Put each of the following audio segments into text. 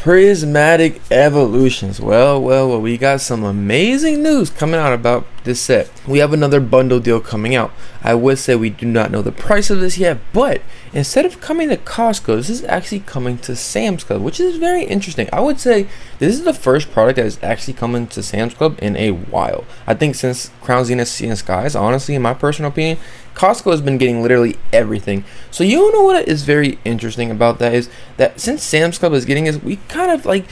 Prismatic Evolutions. Well, we got some amazing news coming out about this set. We have another bundle deal coming out. I would say we do not know the price of this yet, but instead of coming to Costco, this is actually coming to Sam's Club, which is very interesting. I would say this is the first product that is actually coming to Sam's Club in a while. I think since Crown Zenith Sea and Skies, honestly, in my personal opinion, Costco has been getting literally everything. So you know what is very interesting about that is that since Sam's Club is getting this, we kind of like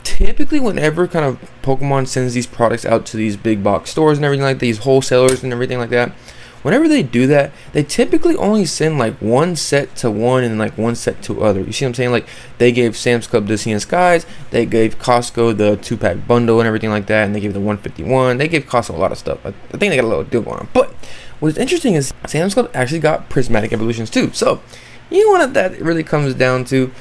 typically whenever kind of Pokemon sends these products out to these big box stores and everything like these wholesalers and everything like that, whenever they do that, they typically only send like one set to one and like one set to other. You see what I'm saying? Like they gave Sam's Club the Sea and Skies, they gave Costco the 2-pack bundle and everything like that, and they gave the 151. They gave Costco a lot of stuff. I think they got a little deal going on. But what's interesting is Sam's Club actually got Prismatic Evolutions too. So you know what that really comes down to?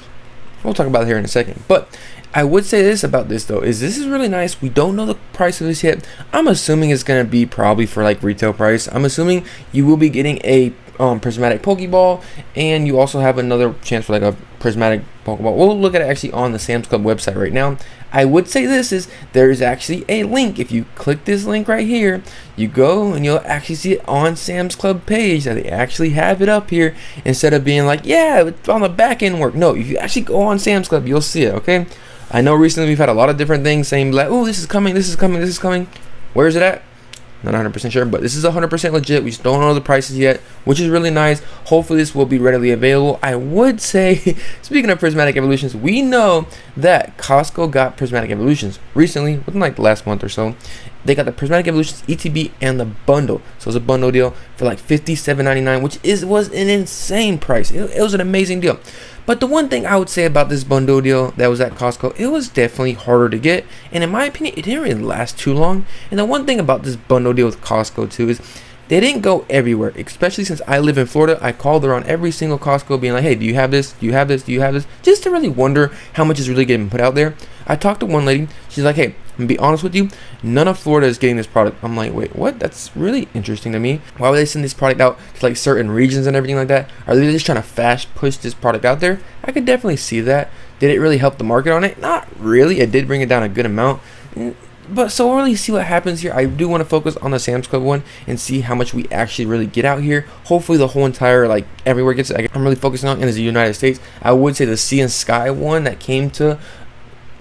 We'll talk about it here in a second. But I would say this about this though, is this is really nice. We don't know the price of this yet. I'm assuming it's gonna be probably for like retail price. I'm assuming you will be getting a Prismatic Pokeball, and you also have another chance for like a Prismatic Pokeball. We'll look at it actually on the Sam's Club website right now. I would say this is there is actually a link. If you click this link right here, you go and you'll actually see it on Sam's Club page that they actually have it up here instead of being like, yeah, it's on the back end work. No, if you actually go on Sam's Club, you'll see it. Okay. I know recently we've had a lot of different things saying like, oh, this is coming, this is coming, this is coming. Where is it at? Not 100% sure, but this is 100% legit. We just don't know the prices yet, which is really nice. Hopefully this will be readily available. I would say, speaking of Prismatic Evolutions, we know that Costco got Prismatic Evolutions recently, within like the last month or so. They got the Prismatic Evolutions ETB and the bundle. So it's a bundle deal for like $57.99, which was an insane price. It was an amazing deal. But the one thing I would say about this bundle deal that was at Costco, it was definitely harder to get. And in my opinion, it didn't really last too long. And the one thing about this bundle deal with Costco too is they didn't go everywhere, especially since I live in Florida. I called around every single Costco being like, hey, do you have this? Do you have this? Do you have this? Just to really wonder how much is really getting put out there. I talked to one lady. She's like, hey, I'm gonna be honest with you, none of Florida is getting this product. I'm like, wait, what? That's really interesting to me. Why would they send this product out to like certain regions and everything like that? Are they just trying to fast push this product out there? I could definitely see that. Did it really help the market on it? Not really. It did bring it down a good amount. But so we'll really see what happens here. I do want to focus on the Sam's Club one and see how much we actually really get out here. Hopefully the whole entire, like everywhere gets it. I'm really focusing on is the United States. I would say the Sea and Sky one that came to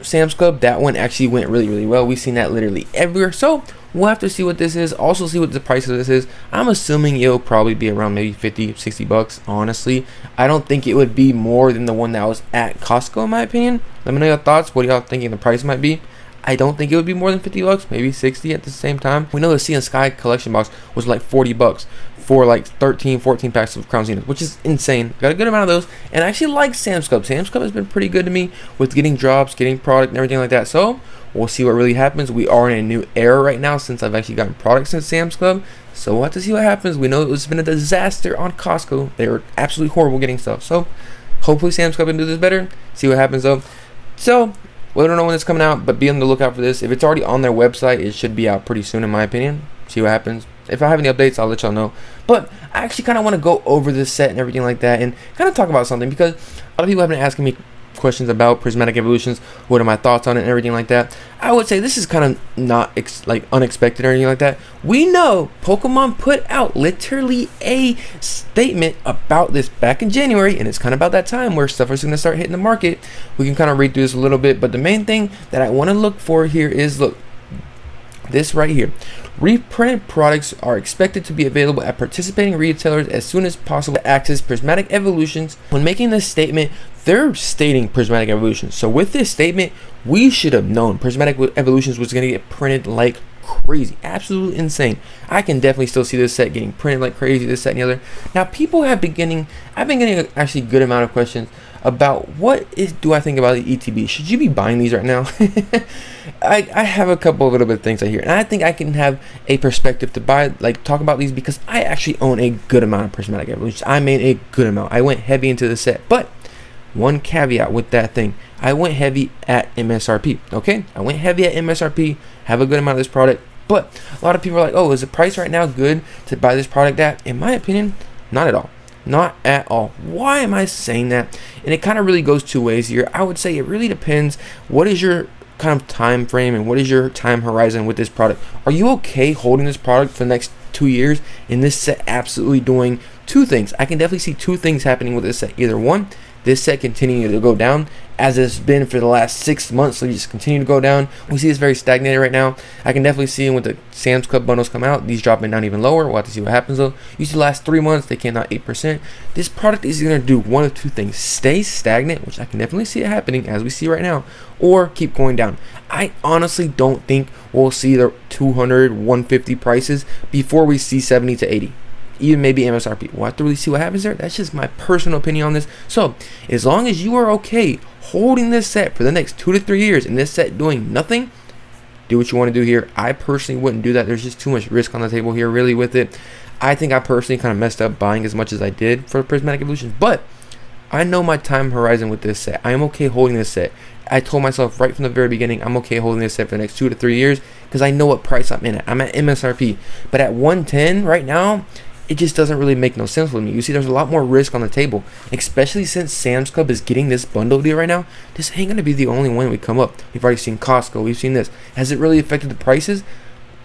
Sam's Club, that one actually went really well. We've seen that literally everywhere. So we'll have to see what this is. Also see what the price of this is. I'm assuming it'll probably be around maybe 50, 60 bucks. Honestly, I don't think it would be more than the one that was at Costco in my opinion. Let me know your thoughts. What y'all thinking the price might be? I don't think it would be more than 50 bucks, maybe 60 at the same time. We know the Sea and Sky collection box was like 40 bucks for like 13, 14 packs of Crown Zenith, which is insane. Got a good amount of those, and I actually like Sam's Club. Sam's Club has been pretty good to me with getting drops, getting product, and everything like that. So we'll see what really happens. We are in a new era right now since I've actually gotten products in Sam's Club. So we'll have to see what happens. We know it's been a disaster on Costco. They were absolutely horrible getting stuff. So hopefully Sam's Club can do this better. See what happens though. So we don't know when it's coming out, but be on the lookout for this. If it's already on their website, it should be out pretty soon in my opinion. See what happens. If I have any updates, I'll let y'all know. But I actually kind of want to go over this set and everything like that and kind of talk about something because a lot of people have been asking me questions about Prismatic Evolutions. What are my thoughts on it and everything like that? I would say this is kind of not like unexpected or anything like that. We know Pokemon put out literally a statement about this back in January, and it's kind of about that time where stuff is going to start hitting the market. We can kind of read through this a little bit, but the main thing that I want to look for here is, look, this right here. Reprinted products are expected to be available at participating retailers as soon as possible to access Prismatic Evolutions. When making this statement, they're stating Prismatic Evolutions. So with this statement, we should have known Prismatic Evolutions was going to get printed like crazy. Absolutely insane. I can definitely still see this set getting printed like crazy, this, that, and the other. Now, people have been getting, I've been getting actually a good amount of questions about do I think about the ETB? Should you be buying these right now? I have a couple of little bit of things I hear, and I think I can have a perspective to talk about these because I actually own a good amount of Prismatic Evolutions. I made a good amount. I went heavy into the set, but one caveat with that thing, I went heavy at MSRP. Okay, I went heavy at MSRP. Have a good amount of this product, but a lot of people are like, oh, is the price right now good to buy this product at? In my opinion, not at all. Not at all. Why am I saying that? And it kind of really goes two ways here. I would say it really depends. What is your kind of time frame and what is your time horizon with this product? Are you okay holding this product for the next 2 years and this set absolutely doing two things? I can definitely see two things happening with this set. Either one, this set continuing to go down as it's been for the last 6 months, so you just continue to go down. We see this very stagnated right now. I can definitely see when the Sam's Club bundles come out, these dropping down even lower. We'll have to see what happens though. You see the last 3 months, they came out 8%. This product is going to do one of two things: stay stagnant, which I can definitely see it happening as we see right now, or keep going down. I honestly don't think we'll see the 200, 150 prices before we see 70 to 80. Even maybe MSRP. We'll have to really see what happens there. That's just my personal opinion on this. So as long as you are okay holding this set for the next 2 to 3 years and this set doing nothing, do what you want to do here. I personally wouldn't do that. There's just too much risk on the table here really with it. I think I personally kind of messed up buying as much as I did for Prismatic Evolutions, but I know my time horizon with this set. I am okay holding this set. I told myself right from the very beginning, I'm okay holding this set for the next 2 to 3 years because I know what price I'm in at. I'm at MSRP, but at 110 right now, it just doesn't really make no sense with me. You see, there's a lot more risk on the table, especially since Sam's Club is getting this bundle deal right now. This ain't going to be the only one we come up. We've already seen Costco. We've seen this. Has it really affected the prices?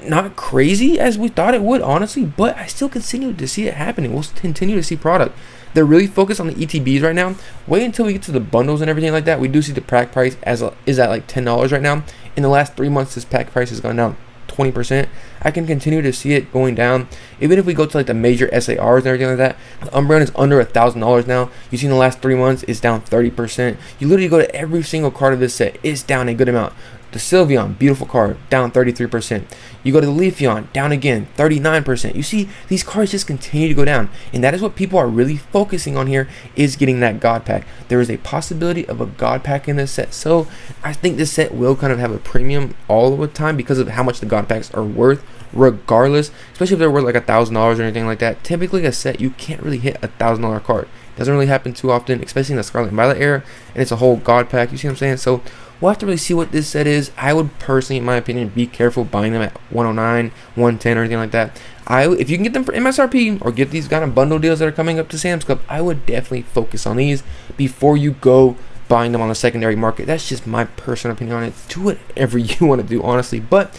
Not crazy as we thought it would, honestly, but I still continue to see it happening. We'll continue to see product. They're really focused on the ETBs right now. Wait until we get to the bundles and everything like that. We do see the pack price is at like $10 right now. In the last 3 months, this pack price has gone down 20%. I can continue to see it going down. Even if we go to like the major SARs and everything like that, the Umbreon is under $1,000 now. You see in the last 3 months, it's down 30%. You literally go to every single card of this set, it's down a good amount. The Sylveon, beautiful card, down 33%. You go to the Leafeon, down again, 39%. You see, these cards just continue to go down. And that is what people are really focusing on here, is getting that God Pack. There is a possibility of a God Pack in this set. So I think this set will kind of have a premium all the time because of how much the God Packs are worth, regardless. Especially if they're worth like $1,000 or anything like that. Typically a set, you can't really hit $1,000 card. Doesn't really happen too often, especially in the Scarlet and Violet era. And it's a whole God Pack, you see what I'm saying? So we'll have to really see what this set is. I would personally, in my opinion, be careful buying them at 109, 110, or anything like that. If you can get them for MSRP or get these kind of bundle deals that are coming up to Sam's Club, I would definitely focus on these before you go buying them on the secondary market. That's just my personal opinion on it. Do whatever you want to do, honestly. But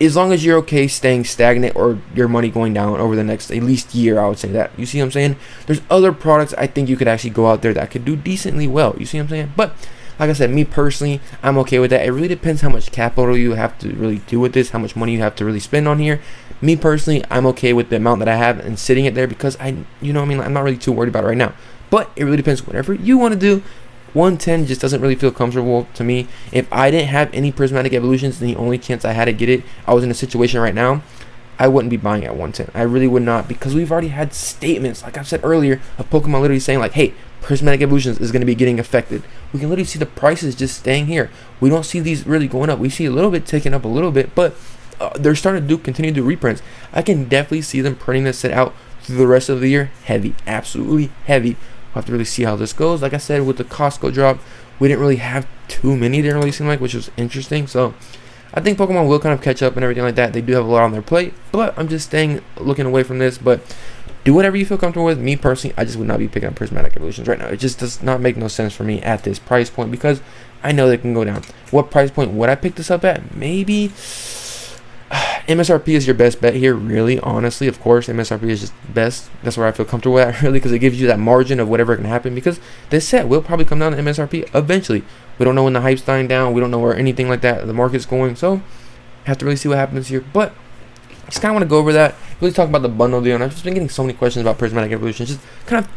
as long as you're okay staying stagnant or your money going down over the next at least year, I would say that. You see what I'm saying? There's other products I think you could actually go out there that could do decently well. You see what I'm saying? But like I said, me personally, I'm okay with that. It really depends how much capital you have to really do with this, how much money you have to really spend on here. Me personally, I'm okay with the amount that I have and sitting it there because you know what I mean? I'm not really too worried about it right now. But it really depends. Whatever you want to do. 110 just doesn't really feel comfortable to me. If I didn't have any Prismatic Evolutions and the only chance I had to get it, I was in a situation right now, I wouldn't be buying at 110. I really would not, because we've already had statements, like I've said earlier, of Pokemon literally saying like, hey, Prismatic Evolutions is going to be getting affected. We can literally see the prices just staying here. We don't see these really going up. We see a little bit ticking up a little bit, but they're starting to continue to do reprints. I can definitely see them printing this set out through the rest of the year. Heavy, absolutely heavy. We'll have to really see how this goes. Like I said, with the Costco drop, we didn't really have too many, didn't really seem like, which was interesting. So I think Pokemon will kind of catch up and everything like that. They do have a lot on their plate, but I'm just looking away from this. But do whatever you feel comfortable with. Me personally, I just would not be picking up Prismatic Evolutions right now. It just does not make no sense for me at this price point because I know they can go down. What price point would I pick this up at? Maybe MSRP is your best bet here, really, honestly. Of course, MSRP is just best. That's where I feel comfortable at, really, because it gives you that margin of whatever can happen, because this set will probably come down to MSRP eventually. We don't know when the hype's dying down. We don't know where anything like that, the market's going, so have to really see what happens here. But just kind of want to go over that, really talk about the bundle deal, and I've just been getting so many questions about Prismatic Evolutions. Just kind of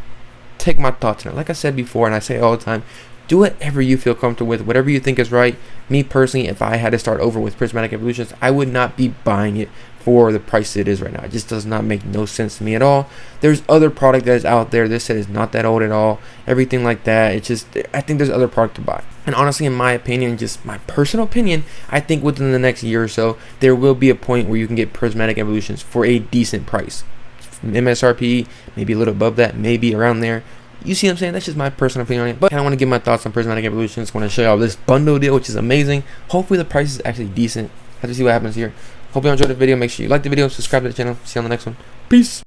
take my thoughts on it. Like I said before, and I say it all the time, do whatever you feel comfortable with, whatever you think is right. Me personally, if I had to start over with Prismatic Evolutions, I would not be buying it for the price it is right now. It just does not make no sense to me at all. There's other product that is out there. This set is not that old at all. Everything like that. It's just, I think there's other product to buy. And honestly, in my opinion, just my personal opinion, I think within the next year or so, there will be a point where you can get Prismatic Evolutions for a decent price. MSRP, maybe a little above that, maybe around there. You see what I'm saying? That's just my personal opinion on it. But I want to give my thoughts on Prismatic Evolutions. I want to show y'all this bundle deal, which is amazing. Hopefully the price is actually decent. Have to see what happens here. Hope you enjoyed the video. Make sure you like the video, subscribe to the channel. See you on the next one. Peace.